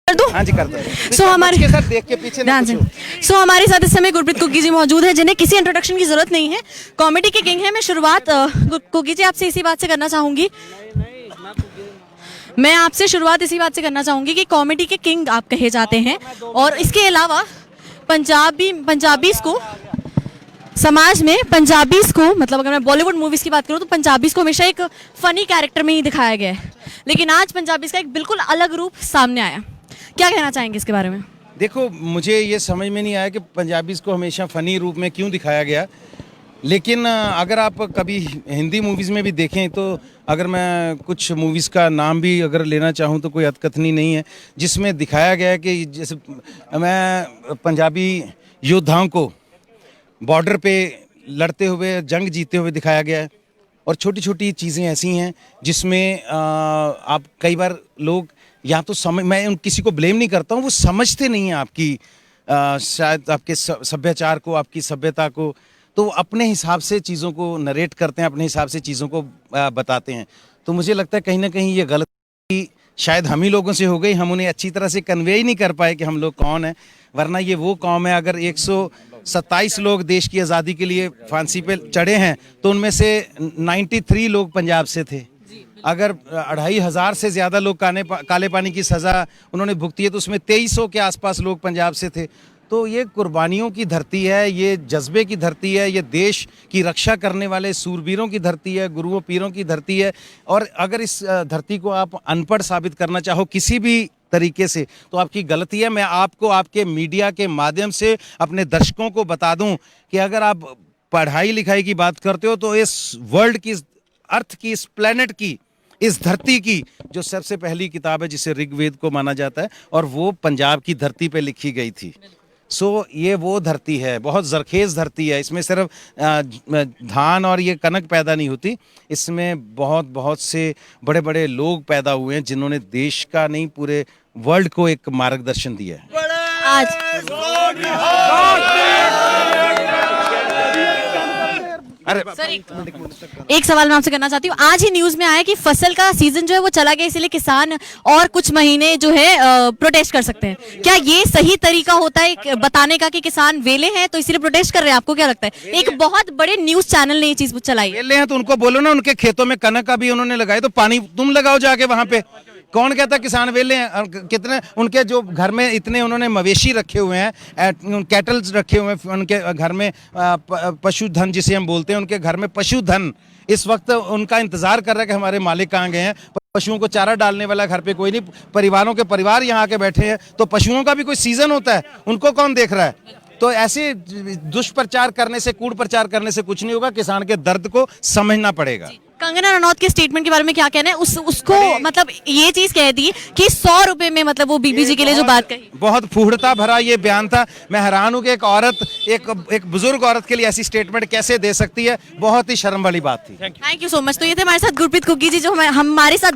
कर दूं? हाँ जी कर दो। सो हमारे के साथ देख के पीछे ना पूछो। सो हमारे साथ इस समय गुरप्रीत कुकी जी मौजूद है, जिन्हें किसी इंट्रोडक्शन की जरूरत नहीं है, कॉमेडी के किंग है। मैं शुरुआत कुकी जी आपसे इसी बात से करना चाहूंगी कि कॉमेडी के किंग आप कहे जाते हैं, और इसके अलावा पंजाबीज को समाज में पंजाबीज को, मतलब अगर मैं बॉलीवुड मूवीज की बात करूं तो पंजाबीज को हमेशा एक फनी कैरेक्टर में ही दिखाया गया है, लेकिन आज पंजाबीज का एक बिल्कुल अलग रूप सामने आया। क्या कहना चाहेंगे इसके बारे में? देखो, मुझे ये समझ में नहीं आया कि पंजाबीज़ को हमेशा फ़नी रूप में क्यों दिखाया गया, लेकिन अगर आप कभी हिंदी मूवीज़ में भी देखें तो अगर मैं कुछ मूवीज़ का नाम भी अगर लेना चाहूँ तो कोई अतकथनी नहीं है जिसमें दिखाया गया है कि जैसे मैं पंजाबी योद्धाओं को बॉर्डर पे लड़ते हुए, जंग जीते हुए दिखाया गया है। और छोटी छोटी चीज़ें ऐसी हैं जिसमें आप कई बार लोग या तो मैं किसी को ब्लेम नहीं करता हूँ, वो समझते नहीं हैं आपकी शायद आपके सभ्याचार को, आपकी सभ्यता को, तो अपने हिसाब से चीज़ों को नरेट करते हैं, अपने हिसाब से चीज़ों को बताते हैं। तो मुझे लगता है कहीं ना कहीं ये गलती शायद हम ही लोगों से हो गई, हम उन्हें अच्छी तरह से कन्वे ही नहीं कर पाए कि हम लोग कौन हैं। वरना ये वो कौम है, अगर 127 लोग देश की आज़ादी के लिए फांसी पे चढ़े हैं तो उनमें से 93 लोग पंजाब से थे। अगर 2500 से ज़्यादा लोग काले पानी की सज़ा उन्होंने भुगती है तो उसमें 2300 के आसपास लोग पंजाब से थे। तो ये कुर्बानियों की धरती है, ये जज्बे की धरती है, ये देश की रक्षा करने वाले सूरबीरों की धरती है, गुरुओं पीरों की धरती है। और अगर इस धरती को आप अनपढ़ साबित करना चाहो किसी भी तरीके से तो आपकी गलती है। मैं आपको आपके मीडिया के माध्यम से अपने दर्शकों को बता दूं कि अगर आप पढ़ाई लिखाई की बात करते हो तो इस वर्ल्ड की, अर्थ की, इस प्लेनेट की, इस धरती की जो सबसे पहली किताब है जिसे ऋग्वेद को माना जाता है, और वो पंजाब की धरती पे लिखी गई थी। ये वो धरती है, बहुत जरखेज धरती है। इसमें सिर्फ धान और ये कनक पैदा नहीं होती, इसमें बहुत बहुत से बड़े बड़े लोग पैदा हुए हैं जिन्होंने देश का नहीं पूरे वर्ल्ड को एक मार्गदर्शन दिया है। आज अरे सर, एक सवाल मैं आपसे करना चाहती हूँ। आज ही न्यूज में आया कि फसल का सीजन जो है वो चला गया, इसलिए किसान और कुछ महीने जो है प्रोटेस्ट कर सकते हैं। क्या ये सही तरीका होता है बताने का कि किसान वेले हैं तो इसीलिए प्रोटेस्ट कर रहे हैं? आपको क्या लगता है? एक बहुत बड़े न्यूज चैनल ने ये चीज चलाई है। वेले हैं तो उनको बोलो ना, उनके खेतों में कनक अभी उन्होंने लगाई तो पानी तुम लगाओ जाके वहां पे। कौन कहता किसान वेले हैं? कितने उनके जो घर में इतने उन्होंने मवेशी रखे हुए हैं, कैटल्स रखे हुए हैं, उनके घर में पशुधन जिसे हम बोलते हैं, उनके घर में पशुधन इस वक्त उनका इंतजार कर रहा है कि हमारे मालिक कहाँ गए हैं। पशुओं को चारा डालने वाला घर पे कोई नहीं, परिवारों के परिवार यहाँ आके बैठे हैं। तो पशुओं का भी कोई सीजन होता है, उनको कौन देख रहा है? तो ऐसे दुष्प्रचार करने से, कूड़ प्रचार करने से कुछ नहीं होगा। किसान के दर्द को समझना पड़ेगा। कंगना रनौत के स्टेटमेंट के बारे में क्या कहना है? उसको मतलब ये चीज कह दी कि 100 रुपए में, मतलब वो बीबीजी के लिए जो बात कही, बहुत फूहड़ता भरा ये बयान था। मैं हैरान हूं कि एक औरत, एक बुजुर्ग औरत के लिए ऐसी स्टेटमेंट कैसे दे सकती है। बहुत ही शर्म वाली बात थी। Thank you so much. तो ये थे हमारे साथ गुरप्रीत कुकी जी, जो हमारे साथ